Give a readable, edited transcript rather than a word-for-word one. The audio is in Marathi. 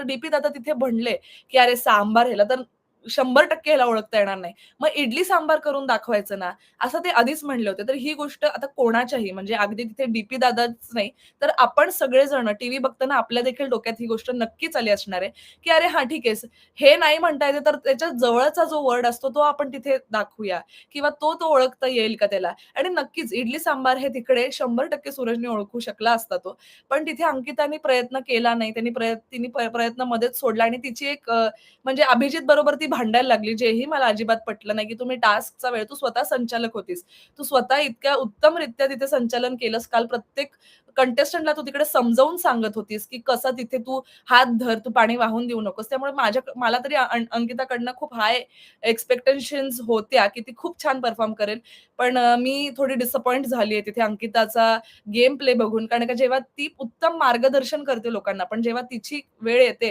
डीपी दादा तिथे म्हणले, की "अरे सांबार ह्याला तर 100% ह्याला ओळखता येणार नाही. मग इडली सांबार करून दाखवायचं ना." असं ते आधीच म्हणले होते. तर ही गोष्ट आता कोणाच्याही म्हणजे अगदी तिथे डीपी दादाच नाही, तर आपण सगळेजण टीव्ही बघताना आपल्या देखील डोक्यात ही गोष्ट नक्कीच आली असणार आहे, की "अरे हां, ठीक आहे. हे नाही म्हणता येते तर त्याच्या जवळचा जो वर्ड असतो तो आपण तिथे दाखवूया किंवा तो ओळखता येईल का त्याला?" आणि नक्कीच इडली सांबार हे तिकडे 100% सूरजने ओळखू शकला असता तो. पण तिथे अंकिताने प्रयत्न केला नाही. तिने प्रयत्न मध्येच सोडला आणि तिची एक म्हणजे अभिजित बरोबर ती भांडायला लागली, जेही मला अजिबात पटलं नाही, की तुम्ही टास्कचा वेळ तू स्वतः संचालक होतीस. तू स्वतः इतक्या उत्तमरित्या तिथे संचालन केलंस. काल प्रत्येक कंटेस्टंटला तू तिकडे समजावून सांगत होतीस, की कसं तिथे तू हात धर, तू पाणी वाहून देऊ नकोस. त्यामुळे मला तरी अंकिताकडनं खूप हाय एक्स्पेक्टेशन्स होत्या, की ती खूप छान परफॉर्म करेल. पण मी थोडी डिसअपॉइंट झाली आहे तिथे अंकिताचा गेम प्ले बघून. कारण का जेव्हा ती उत्तम मार्गदर्शन करते लोकांना, पण जेव्हा तिची वेळ येते